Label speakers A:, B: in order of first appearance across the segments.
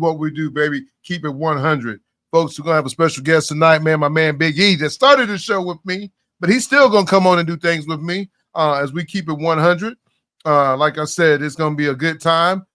A: what we do, baby. Keep it 100. Folks, we're going to have a special guest tonight, man, my man Big E that started the show with me, but he's still going to come on and do things with me as we keep it 100. Like I said, it's going to be a good time.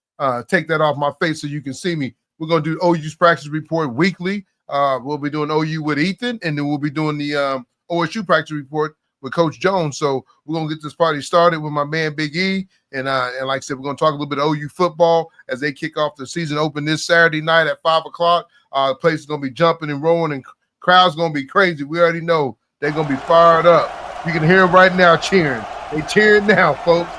A: Take that off my face so you can see me. We're going to do OU's practice report weekly. We'll be doing OU with Ethan, and then we'll be doing the OSU practice report with Coach Jones. So we're going to get this party started with my man Big E. And like I said, we're going to talk a little bit of OU football as they kick off the season open this Saturday night at 5 o'clock. The place is going to be jumping and rolling, and crowd's going to be crazy. We already know they're going to be fired up. You can hear them right now cheering. They cheering now, folks.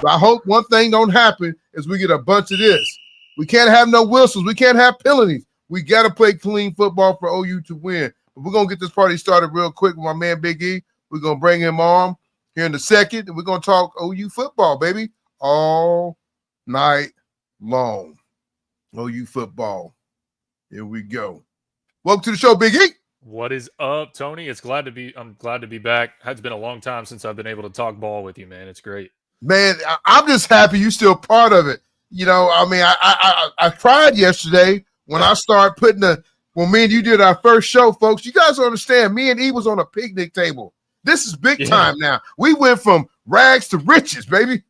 A: But I hope one thing don't happen is we get a bunch of this. We can't have no whistles. We can't have penalties. We got to play clean football for OU to win. But we're going to get this party started real quick with my man Big E. We're going to bring him on here in a second, and we're going to talk OU football, baby, all night long. OU football. Here we go. Welcome to the show, Big E.
B: What is up, Tony? I'm glad to be back. It's been a long time since I've been able to talk ball with you, man. It's great.
A: Man, I'm just happy you're still part of it. You know, I mean, I cried yesterday when I started when me and you did our first show, folks. You guys don't understand. Me and E was on a picnic table. This is big time now. We went from rags to riches, baby.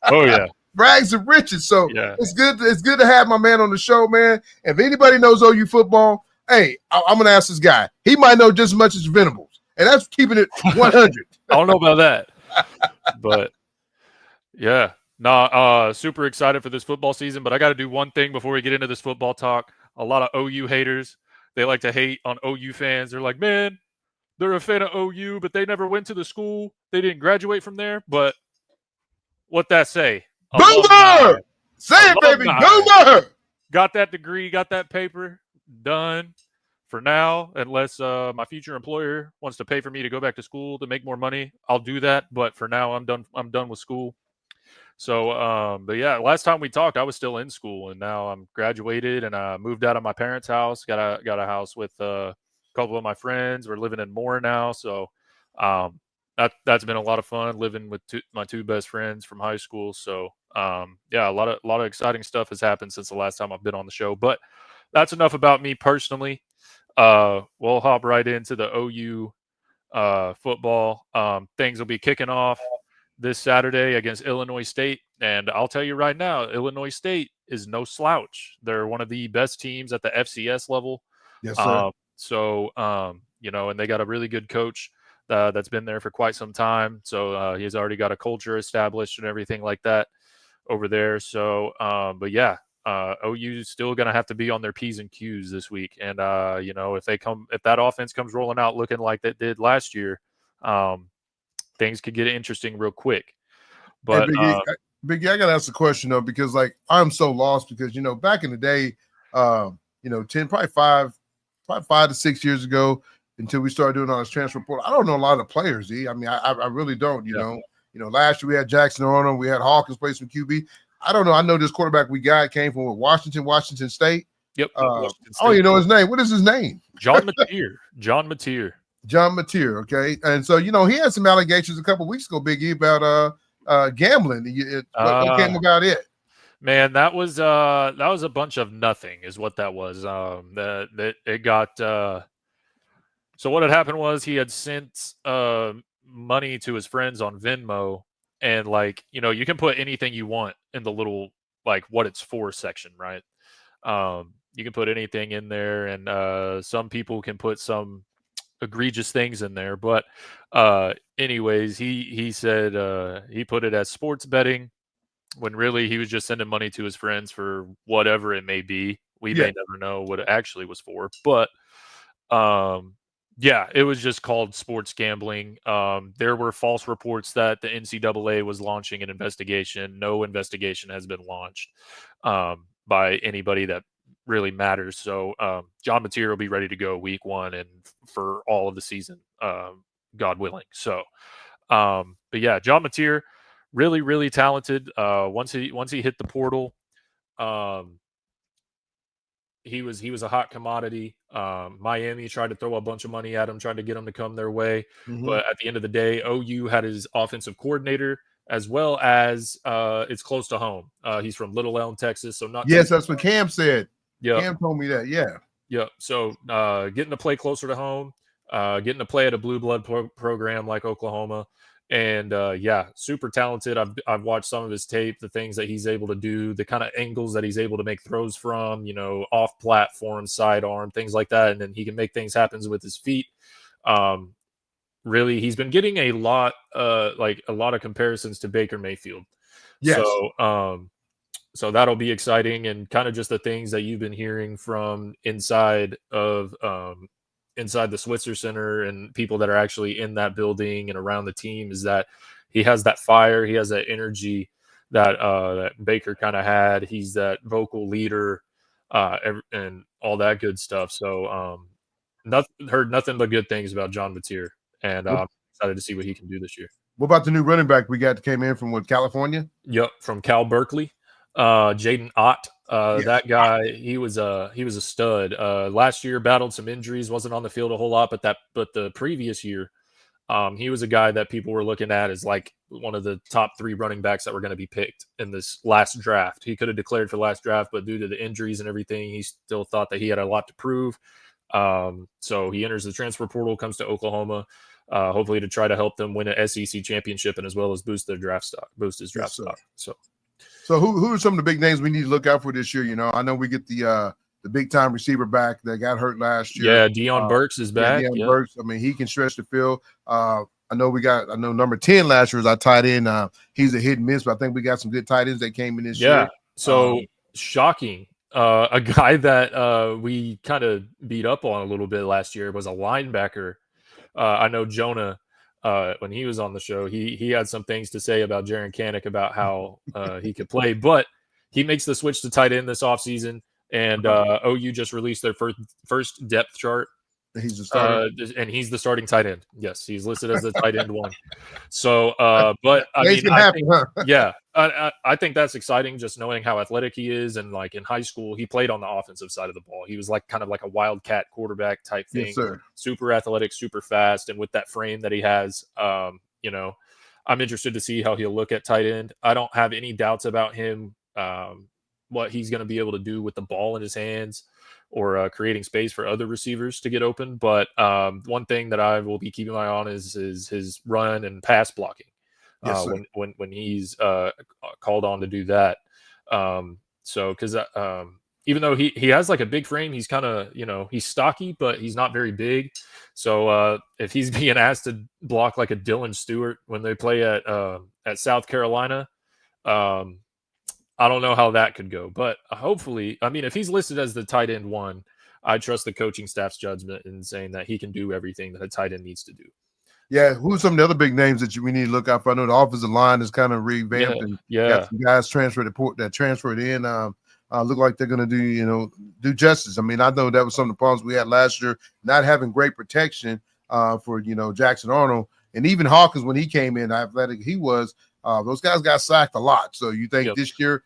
B: Oh, yeah.
A: Rags to riches. So it's good to have my man on the show, man. If anybody knows OU football, hey, I'm going to ask this guy. He might know just as much as Venables, and that's keeping it 100.
B: I don't know about that, but yeah. No, super excited for this football season, but I got to do one thing before we get into this football talk. A lot of OU haters, they like to hate on OU fans. They're like, man, they're a fan of OU, but they never went to the school. They didn't graduate from there. But what that say?
A: Boomer! Say it, baby. Boomer!
B: Got that degree, got that paper, done for now. Unless my future employer wants to pay for me to go back to school to make more money, I'll do that. But for now, I'm done with school. So, but yeah, last time we talked, I was still in school, and now I'm graduated, and I moved out of my parents' house. Got a house with a couple of my friends. We're living in Moore now, so that's been a lot of fun living with my two best friends from high school. So, yeah, a lot of exciting stuff has happened since the last time I've been on the show. But that's enough about me personally. We'll hop right into the OU football. Things will be kicking off this Saturday against Illinois State. And I'll tell you right now, Illinois State is no slouch. They're one of the best teams at the FCS level.
A: Yes, sir.
B: You know, and they got a really good coach that's been there for quite some time. So he's already got a culture established and everything like that over there. So, but yeah, OU is still going to have to be on their P's and Q's this week. And, you know, if that offense comes rolling out looking like that did last year, things could get interesting real quick. But
A: hey, Biggie, I gotta ask a question though, because like I'm so lost because you know back in the day, you know, probably five to 6 years ago, until we started doing all this transfer report, I don't know a lot of the players. I mean, I really don't. You know, last year we had Jackson Arnold, we had Hawkins play some QB. I don't know. I know this quarterback we got came from Washington State.
B: Yep.
A: Washington State. Oh, you know his name. What is his name?
B: John Mateer.
A: John Mateer, okay. And so, you know, he had some allegations a couple of weeks ago, Big E, about gambling. What came about it?
B: Man, that was a bunch of nothing is what that was. That it got so what had happened was he had sent money to his friends on Venmo, and like, you know, you can put anything you want in the little like what it's for section, right? You can put anything in there, and some people can put some egregious things in there, but anyways, he said he put it as sports betting when really he was just sending money to his friends for whatever it may be. We may never know what it actually was for, but yeah, it was just called sports gambling. There were false reports that the NCAA was launching an investigation. No investigation has been launched by anybody that really matters. So John Mateer will be ready to go week 1 and for all of the season, God willing. So, but yeah, John Mateer, really, really talented. Once he hit the portal, he was a hot commodity. Miami tried to throw a bunch of money at him, trying to get him to come their way. Mm-hmm. But at the end of the day, OU had his offensive coordinator, as well as it's close to home. He's from Little Elm, Texas. So not
A: that's what Cam said.
B: Yep.
A: Cam told me that. Yeah.
B: Yep. So getting to play closer to home, getting to play at a blue blood program like Oklahoma, and yeah, super talented. I've watched some of his tape, the things that he's able to do, the kind of angles that he's able to make throws from, off platform, sidearm, things like that, and then he can make things happen with his feet. Really, he's been getting a lot of comparisons to Baker Mayfield.
A: Yes.
B: So that'll be exciting, and kind of just the things that you've been hearing from inside the Switzer Center and people that are actually in that building and around the team is that he has that fire, he has that energy that Baker kind of had. He's that vocal leader, and all that good stuff. So heard nothing but good things about John Mateer, and I'm excited to see what he can do this year.
A: What about the new running back we got that came in from California?
B: Yep, from Cal Berkeley. Jaden Ott,
A: Yes.
B: that guy, he was a stud. Last year battled some injuries, wasn't on the field a whole lot, but the previous year, he was a guy that people were looking at as like one of the top 3 running backs that were going to be picked in this last draft. He could have declared for last draft, but due to the injuries and everything, he still thought that he had a lot to prove. So he enters the transfer portal, comes to Oklahoma, hopefully to try to help them win an SEC championship and as well as boost his draft stock.
A: So who are some of the big names we need to look out for this year? I know we get the big time receiver back that got hurt last year.
B: Yeah, Deion Burks is back.
A: Deion Burks. I mean, he can stretch the field. I know number 10 last year was our tight end. He's a hit and miss, but I think we got some good tight ends that came in this year.
B: Yeah. So shocking. A guy that we kind of beat up on a little bit last year was a linebacker. I know Jonah, when he was on the show, he had some things to say about Jaren Kanak about how he could play, but he makes the switch to tight end this offseason, and OU just released their first depth chart.
A: He's the starter.
B: And he's the starting tight end. Yes, he's listed as the tight end 1. So, but I mean, I think that's exciting, just knowing how athletic he is, and like in high school, he played on the offensive side of the ball. He was like kind of like a wildcat quarterback type thing.
A: Yes, sir.
B: Super athletic, super fast, and with that frame that he has, I'm interested to see how he'll look at tight end. I don't have any doubts about him, what he's going to be able to do with the ball in his hands, or creating space for other receivers to get open. But one thing that I will be keeping my eye on is his run and pass blocking.
A: Yes,
B: when he's called on to do that. Because even though he has like a big frame, he's kind of, he's stocky, but he's not very big. So if he's being asked to block like a Dylan Stewart when they play at South Carolina, I don't know how that could go, but hopefully, I mean, if he's listed as the tight end 1, I trust the coaching staff's judgment in saying that he can do everything that a tight end needs to do.
A: Yeah, who are some of the other big names that we need to look out for? I know the offensive line is kind of revamped, and got some guys transferred in. Look like they're going to do justice. I mean, I know that was some of the problems we had last year, not having great protection for Jackson Arnold, and even Hawkins when he came in, athletic he was. Those guys got sacked a lot. So you think this year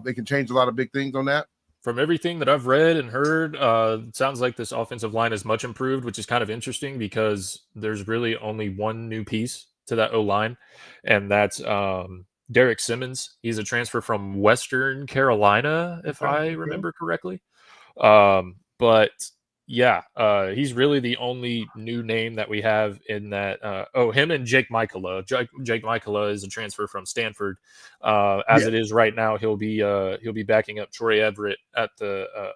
A: they can change a lot of big things on that?
B: From everything that I've read and heard, it sounds like this offensive line is much improved, which is kind of interesting because there's really only one new piece to that O-line, and that's Derek Simmons. He's a transfer from Western Carolina, if I remember correctly. But yeah, he's really the only new name that we have in that. Him and Jake Michaela. Jake Michaela is a transfer from Stanford. It is right now, he'll be backing up Troy Everett at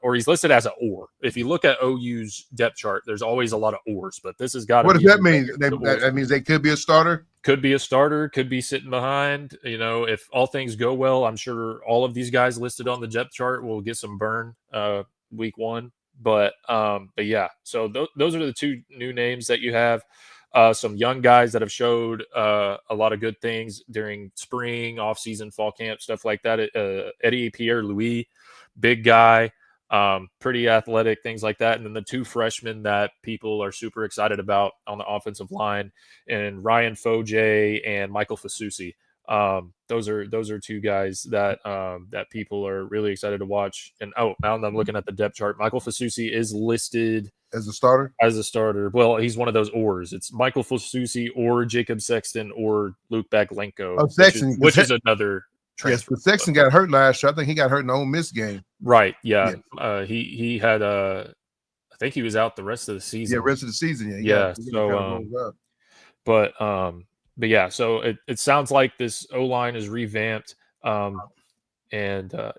B: or he's listed as an or. If you look at OU's depth chart, there's always a lot of ors, but this has got to.
A: What does that mean? That means they could be a starter.
B: Could be a starter. Could be sitting behind. If all things go well, I'm sure all of these guys listed on the depth chart will get some burn week 1. But yeah, so those are the 2 new names that you have. Some young guys that have showed a lot of good things during spring, off-season, fall camp, stuff like that. Eddie Pierre-Louis, big guy, pretty athletic, things like that. And then the 2 freshmen that people are super excited about on the offensive line, and Ryan Foje and Michael Fasusi. Those are 2 guys that people are really excited to watch. And now I'm looking at the depth chart. Michael Fasusi is listed
A: as a starter.
B: Well, he's one of those ors. It's Michael Fasusi or Jacob Sexton or Luke Baglenko, which is another
A: Yes,
B: transfer.
A: but Sexton got hurt last year. I think he got hurt in the Ole Miss game.
B: Right. Yeah. He had I think he was out the rest of the season.
A: Yeah, rest of the season. Yeah.
B: Yeah.
A: He
B: So
A: kinda rolled up.
B: but yeah, so it sounds like this O line is revamped. And I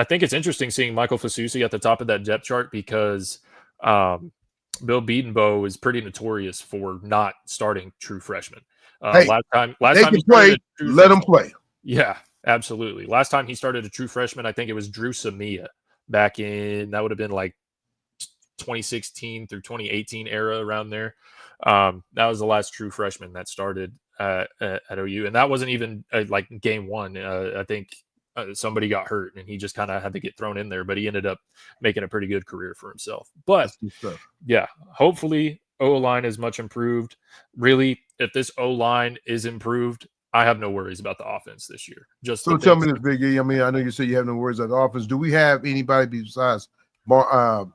B: think it's interesting seeing Michael Fasusi at the top of that depth chart because Bill Bedenbaugh is pretty notorious for not starting true freshmen.
A: Hey,
B: last time
A: they
B: he
A: can
B: started
A: play.
B: a true
A: Let them
B: freshman-
A: play.
B: Yeah, absolutely. Last time he started a true freshman, I think it was Drew Samia back in that would have been like 2016 through 2018 era around there. That was the last true freshman that started at OU, and that wasn't even like game one. I think somebody got hurt, and he just kind of had to get thrown in there. But he ended up making a pretty good career for himself. But
A: That's good stuff.
B: yeah, hopefully O line is much improved. Really, if this O line is improved, I have no worries about the offense this year. Just
A: So tell me this, Big E. I mean, I know you say you have no worries about the offense. Do we have anybody besides the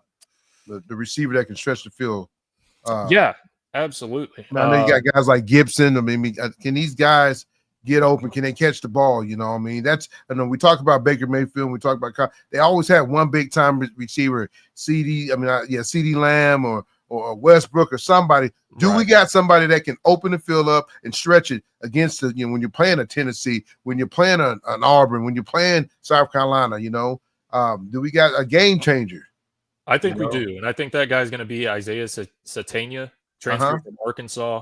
A: receiver that can stretch the field?
B: Yeah, absolutely.
A: I know you got guys like Gibson. I mean, can these guys get open? Can they catch the ball? You know, I mean, I know we talk about Baker Mayfield. We talk about they always have one big time receiver, CD. I mean, CD Lamb or Westbrook or somebody. Do we got somebody that can open the field up and stretch it against the, when you're playing a Tennessee, when you're playing an Auburn, when you're playing South Carolina, do we got a game changer?
B: I think we do. And I think that guy's going to be Isaiah Satania, transferred from Arkansas.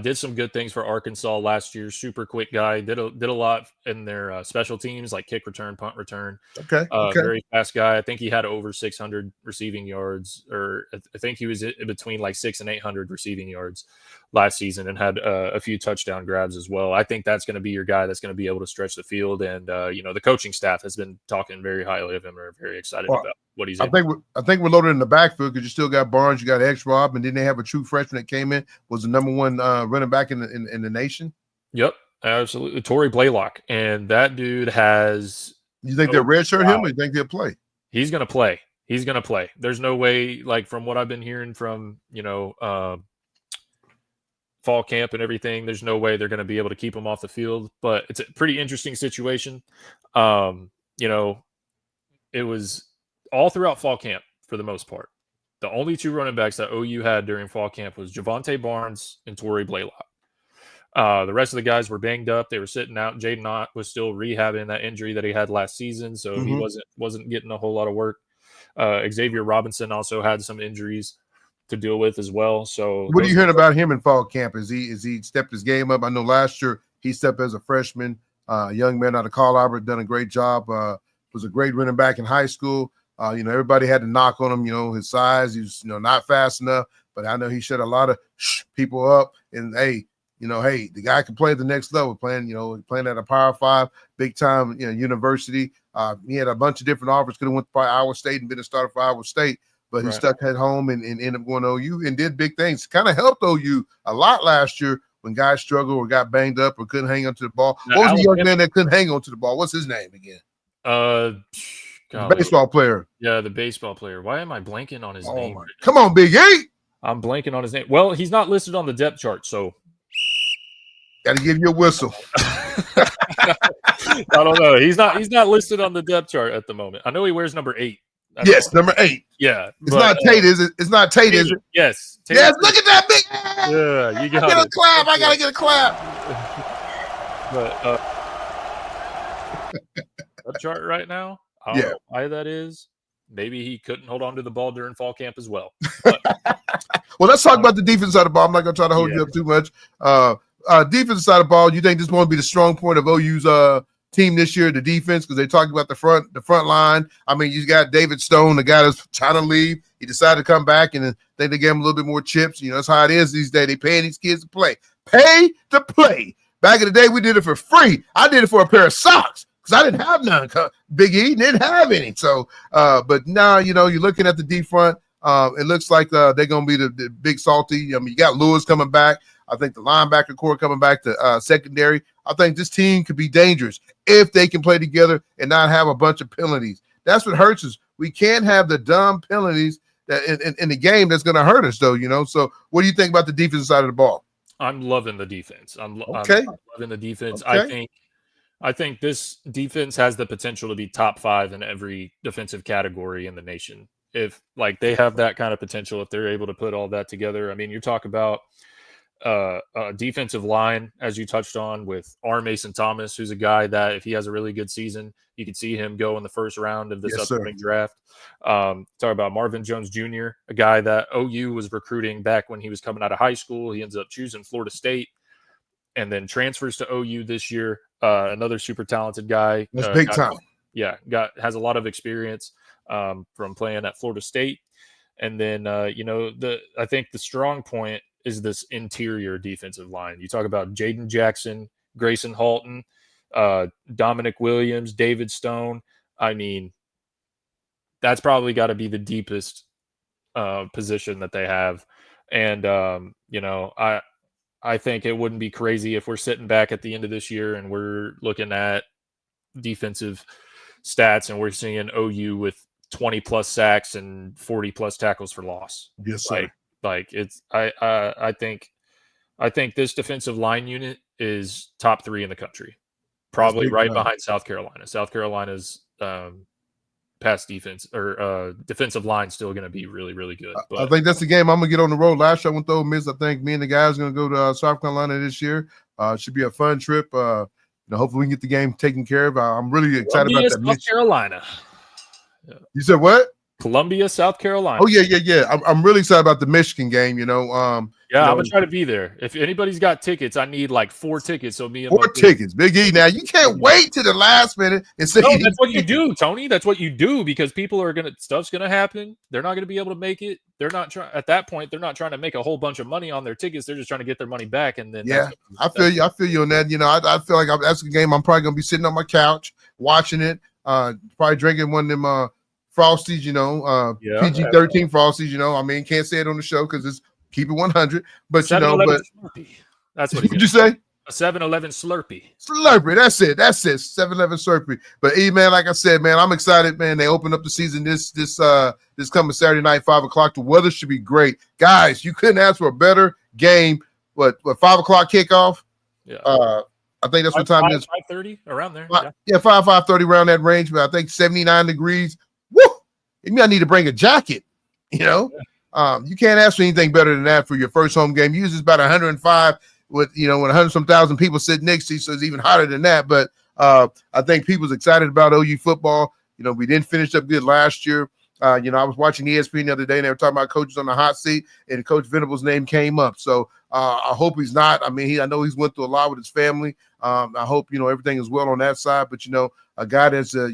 B: Did some good things for Arkansas last year. Super quick guy. Did a lot in their special teams like kick return, punt return.
A: Okay.
B: Very fast guy. I think he had over 600 receiving yards, or I think he was in between like 600 and 800 receiving yards last season, and had a few touchdown grabs as well. I think that's going to be your guy that's going to be able to stretch the field. And the coaching staff has been talking very highly of him. Are very excited about what he's.
A: I think we're loaded in the backfield because you still got Barnes, you got X-Rob, and then they have a true freshman that came in, was the number one running back in the nation.
B: Yep, absolutely, Torrey Blaylock, and that dude has.
A: You think they'll redshirt him, or you think they'll play?
B: He's gonna play. He's gonna play. There's no way, like from what I've been hearing from fall camp and everything, there's no way they're going to be able to keep him off the field. But it's a pretty interesting situation. It was all throughout fall camp for the most part. The only two running backs that OU had during fall camp was Javonte Barnes and Torrey Blaylock. The rest of the guys were banged up. They were sitting out. Jaden Ott was still rehabbing that injury that he had last season, so he wasn't getting a whole lot of work. Xavier Robinson also had some injuries to deal with as well. So
A: what are you hearing about him in fall camp? Is he stepped his game up? I know last year he stepped as a freshman, young man out of Carl Albert, done a great job. Was a great running back in high school. Everybody had to knock on him, his size. He was, not fast enough, but I know he shut a lot of people up. And hey, the guy can play at the next level, playing at a Power 5, big time, university. He had a bunch of different offers. Could have went to Iowa State and been a starter for Iowa State, but he stuck at home and ended up going to OU and did big things. Kind of helped OU a lot last year when guys struggled or got banged up or couldn't hang on to the ball. What was the young man that couldn't hang on to the ball? What's his name again? The baseball player.
B: Yeah, the baseball player. Why am I blanking on his name?
A: Right, come on, Big E.
B: I'm blanking on his name. Well, he's not listed on the depth chart, so
A: got to give you a whistle.
B: I don't know. He's not listed on the depth chart at the moment. I know he wears number 8.
A: Yes, number 8.
B: Yeah,
A: it's not Tate, is it? It's not Tate, is it?
B: Yes.
A: Tate, yes. Look at that big.
B: Yeah, you got
A: it. A clap. I gotta get a clap.
B: But depth chart right now. I don't know why that is. Maybe he couldn't hold on to the ball during fall camp as well. But,
A: well, let's talk about the defense side of the ball. I'm not gonna try to hold you up too much. Defense side of the ball. You think this is going to be the strong point of OU's team this year, the defense, because they talked about the front line. I mean, you got David Stone, the guy that's trying to leave. He decided to come back, and they gave him a little bit more chips. That's how it is these days. They paying these kids to play. Pay to play. Back in the day, we did it for free. I did it for a pair of socks because I didn't have none. Big E didn't have any. So, but now, you're looking at the D front. It looks like they're going to be the big salty. I mean, you got Lewis coming back. I think the linebacker core coming back to secondary. I think this team could be dangerous if they can play together and not have a bunch of penalties. That's what hurts us. We can't have the dumb penalties that in the game that's going to hurt us, though. So, what do you think about the defensive side of the ball?
B: I'm loving the defense. I'm loving the defense.
A: Okay.
B: I think I think this defense has the potential to be top 5 in every defensive category in the nation. If like they have that kind of potential, if they're able to put all that together. I mean, you talk about defensive line, as you touched on, with R. Mason Thomas, who's a guy that if he has a really good season, you could see him go in the first round of this
A: Yes, sir.
B: upcoming draft. Talk about Marvin Jones Jr., a guy that OU was recruiting back when he was coming out of high school. He ends up choosing Florida State and then transfers to OU this year. Another super talented guy.
A: That's big time.
B: Yeah, has a lot of experience from playing at Florida State. And then I think the strong point is this interior defensive line. You talk about Jaden Jackson, Grayson Halton, Dominic Williams, David Stone. I mean, that's probably got to be the deepest position that they have. And I think it wouldn't be crazy if we're sitting back at the end of this year and we're looking at defensive stats and we're seeing OU with 20 plus sacks and 40 plus tackles for loss.
A: Yes, sir.
B: Like it's I think this defensive line unit is top 3 in the country, probably right behind South Carolina. South Carolina's pass defense or defensive line still going to be really, really good. But
A: I think that's the game I'm gonna get on the road. Last year I went to Ole Miss. I think me and the guys are gonna go to South Carolina this year. Should be a fun trip. Hopefully we can get the game taken care of. I'm really excited about that.
B: South Carolina.
A: Yeah. You said what?
B: Columbia, South Carolina.
A: Oh yeah. I'm really excited about the Michigan game.
B: I'm gonna try to be there. If anybody's got tickets, I need like 4 tickets. So me and
A: 4 tickets, Big E. Now you can't wait to the last minute and say.
B: No, that's what you do, Tony. That's what you do because people are stuff's gonna happen. They're not gonna be able to make it. They're not trying at that point. They're not trying to make a whole bunch of money on their tickets. They're just trying to get their money back. And then
A: I feel you. I feel you on that. I feel like that's a game I'm probably gonna be sitting on my couch watching it. Probably drinking one of them Frosties, PG-13 Frosties, I mean, can't say it on the show because it's keep it 100. But,
B: Slurpee. That's what
A: you say?
B: A 7-Eleven Slurpee.
A: Slurpee, that's it. 7-Eleven Slurpee. But, man, like I said, man, I'm excited, man. They opened up the season this coming Saturday night, 5 o'clock. The weather should be great. Guys, you couldn't ask for a better game. What 5 o'clock kickoff?
B: Yeah.
A: I think that's what time it is.
B: 5:30, around there.
A: 5:30 around that range, but I think 79 degrees. Woo! Maybe I need to bring a jacket, You can't ask for anything better than that for your first home game. Usually it's about 105 with, when 100-some thousand people sit next to you, so it's even hotter than that. But I think people's excited about OU football. We didn't finish up good last year. I was watching ESPN the other day, and they were talking about coaches on the hot seat, and Coach Venable's name came up. So I hope he's not. I mean, I know he's went through a lot with his family. I hope, everything is well on that side. But, a guy that's, a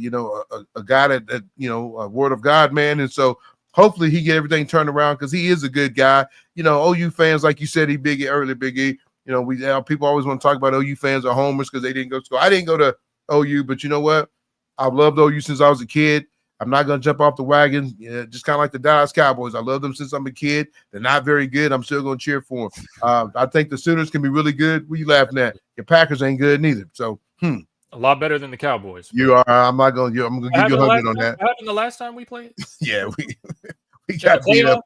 A: guy that a word of God, man. And so hopefully he get everything turned around because he is a good guy. OU fans, like you said, he Big E. People always want to talk about OU fans are homers because they didn't go to school. I didn't go to OU, but you know what? I've loved OU since I was a kid. I'm not going to jump off the wagon, just kind of like the Dallas Cowboys. I love them since I'm a kid. They're not very good. I'm still going to cheer for them. I think the Sooners can be really good. What are you laughing at? Your Packers ain't good neither. So,
B: a lot better than the Cowboys.
A: You are. I'm going to give you 100 on that.
B: What happened the last time we played?
A: Yeah, we got beat up.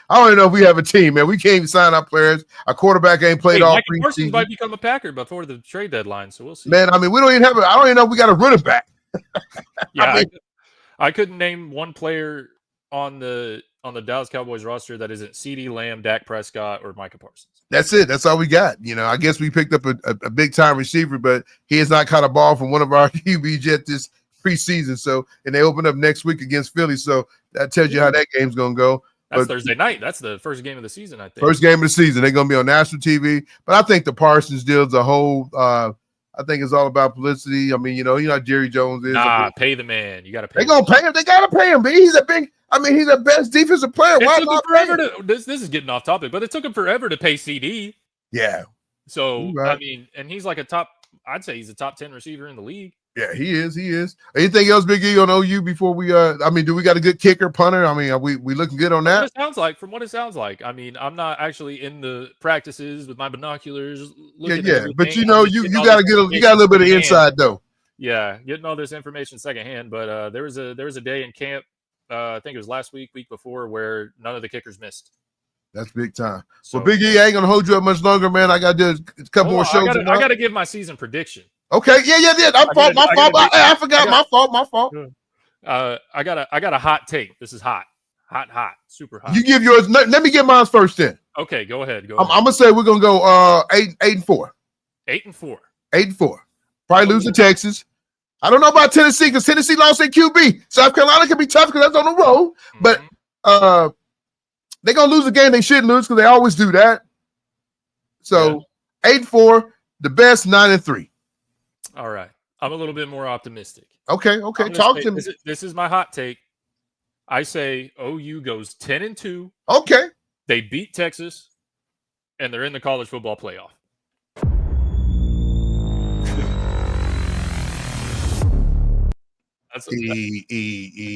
A: I don't even know if we have a team, man. We can't even sign our players. Our quarterback ain't played all
B: preseason. Parsons might become a Packer before the trade deadline, so we'll see.
A: Man, I mean, we don't even have I don't even know if we got a running back.
B: Yeah, I couldn't name one player on the Dallas Cowboys roster that isn't CeeDee Lamb, Dak Prescott, or Micah Parsons.
A: That's it. That's all we got. I guess we picked up a big time receiver, but he has not caught a ball from one of our QBs yet this preseason. So, and they open up next week against Philly. So that tells you how that game's going to go.
B: That's Thursday night. That's the first game of the season, I think.
A: First game of the season. They're going to be on national TV. But I think the Parsons deal is a whole I think it's all about publicity. I mean, you know how Jerry Jones is.
B: Pay the man. You got to pay.
A: They're going to pay him. They got to pay him. But he's the best defensive player.
B: It took him forever this is getting off topic, but it took him forever to pay CD.
A: Yeah.
B: So, right. I mean, and he's like I'd say he's a top 10 receiver in the league.
A: Yeah, he is. He is. Anything else, Big E, on OU before we do we got a good kicker, punter? I mean, are we looking good on that?
B: From what it sounds like. I mean, I'm not actually in the practices with my binoculars.
A: Yeah. But you got a little bit of inside though.
B: Yeah, getting all this information secondhand. But there was a day in camp, I think it was last week before, where none of the kickers missed. That's
A: big time. So Big E, I ain't gonna hold you up much longer, man. I got to do a couple more shows.
B: I got to give my season prediction.
A: Okay, yeah. My fault. I forgot. My fault.
B: I got a hot take. This is hot, super hot.
A: You give yours. Let me get mine first then.
B: Okay, go ahead.
A: I'm gonna say we're gonna go 8-4.
B: 8-4.
A: 8-4. Probably lose to Texas. I don't know about Tennessee because Tennessee lost their QB. South Carolina can be tough because that's on the road. But they're gonna lose a game they shouldn't lose because they always do that. So 8-4, the best 9-3.
B: All right. I'm a little bit more optimistic.
A: Okay. Talk to me.
B: This is my hot take. I say OU goes 10-2.
A: Okay.
B: They beat Texas, and they're in the college football playoff.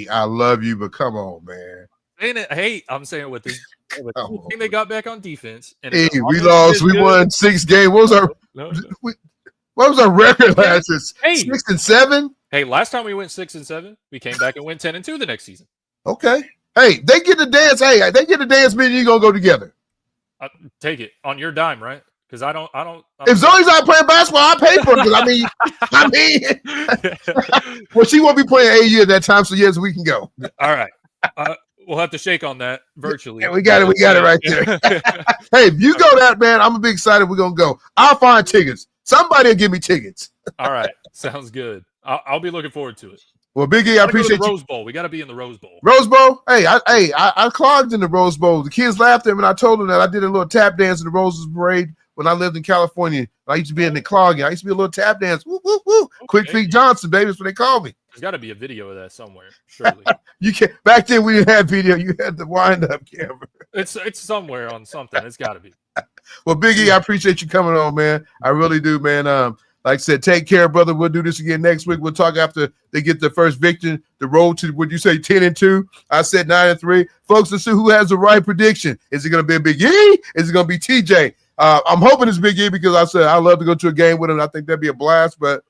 A: I love you, but come on, man.
B: Hey, I'm saying with this thing they got back on defense. And
A: we lost. We won 6 games. What was our record last year? 6-7.
B: Hey, last time we went 6-7, we came back and went 10-2 the next season.
A: Okay. Hey, they get the dance. Hey, they get the dance. Me and you gonna go together.
B: Take it on your dime, right? Because I don't.
A: If Zoe's not playing basketball, I pay for it. I mean, well, she won't be playing AU at that time, so yes, we can go.
B: All right, we'll have to shake on that virtually.
A: Yeah, we got it. We got it right there. Hey, if you go that, man, I'm gonna be excited. We're gonna go. I'll find tickets. Somebody will give me tickets.
B: All right, sounds good. I'll be looking forward to it.
A: Well, Big E, I appreciate you.
B: Rose Bowl. We got to be in the Rose Bowl.
A: Rose Bowl? Hey, I clogged in the Rose Bowl. The kids laughed at me, and I told them that I did a little tap dance in the Roses Parade when I lived in California. I used to be in the clogging. I used to be a little tap dance. Woo, woo, woo. Okay. Quick Feet Johnson, baby. That's what they call me.
B: There's got to be a video of that somewhere, surely.
A: You can't. Back then, we didn't have video. You had the wind-up camera.
B: It's somewhere on something. It's got to be.
A: Well, Big E, I appreciate you coming on, man. I really do, man. Like I said, take care, brother. We'll do this again next week. We'll talk after they get the first victory. The road to, would you say 10-2? I said 9-3. Folks, let's see who has the right prediction. Is it going to be a Big E? Is it going to be TJ? I'm hoping it's Big E because I said I love to go to a game with him. I think that'd be a blast. But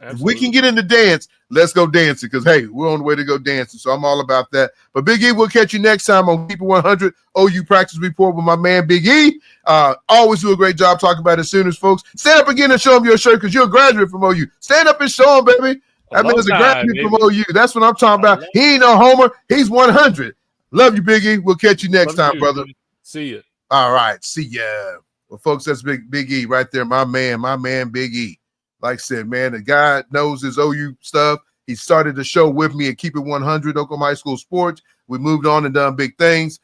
A: if we can get in the dance, let's go dancing because, hey, we're on the way to go dancing. So I'm all about that. But Big E, we'll catch you next time on Keep It 100 OU Practice Report with my man Big E. Always do a great job talking about it as soon as folks. Stand up again and show them your shirt because you're a graduate from OU. Stand up and show them, baby. That man's a graduate from OU. That's what I'm talking about. He ain't no homer. He's 100. Love you, Big E. We'll catch you next time, brother.
B: See you.
A: All right. See ya. Well, folks, that's Big E right there. My man, Big E. Like I said, man, the guy knows his OU stuff. He started the show with me at Keep It 100 Oklahoma High School Sports. We moved on and done big things.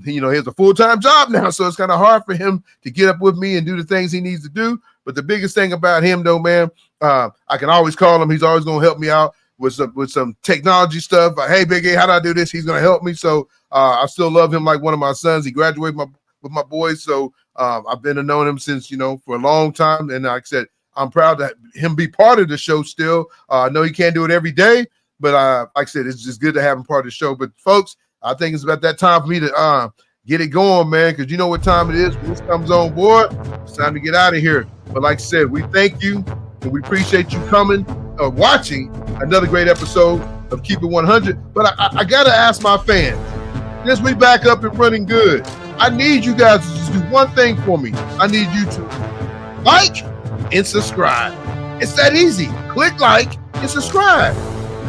A: He has a full-time job now, so it's kind of hard for him to get up with me and do the things he needs to do. But the biggest thing about him, though, man, I can always call him. He's always going to help me out with some technology stuff. Hey, Big A, how do I do this? He's going to help me. So I still love him like one of my sons. He graduated with my boys, so I've been knowing him since, for a long time. And like I said, I'm proud to him be part of the show still. I know he can't do it every day, but like I said, it's just good to have him part of the show. But folks, I think it's about that time for me to get it going, man, because you know what time it is. When this comes on board, it's time to get out of here. But like I said, we thank you, and we appreciate you coming or watching another great episode of Keep It 100. But I got to ask my fans, since we back up and running good, I need you guys to just do one thing for me. I need you to like and subscribe. It's that easy. Click like and subscribe.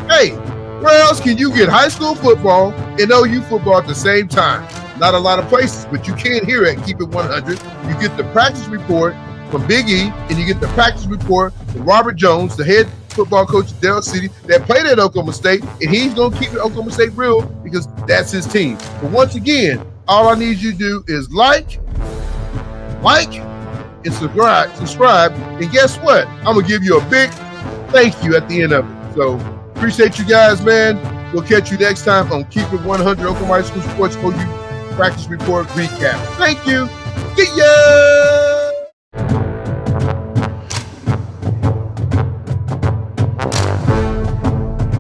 A: Hey, where else can you get high school football and OU football at the same time? Not a lot of places, but you can here at Keep It 100. You get the practice report from Big E, and you get the practice report from Robert Jones, the head football coach of Del City that played at Oklahoma State, and he's going to keep Oklahoma State real because that's his team. But once again, all I need you to do is like, and subscribe, and guess what? I'm going to give you a big thank you at the end of it. So appreciate you guys, man. We'll catch you next time on Keep It 100 Oklahoma High School Sports OU Practice Report Recap. Thank you. See ya!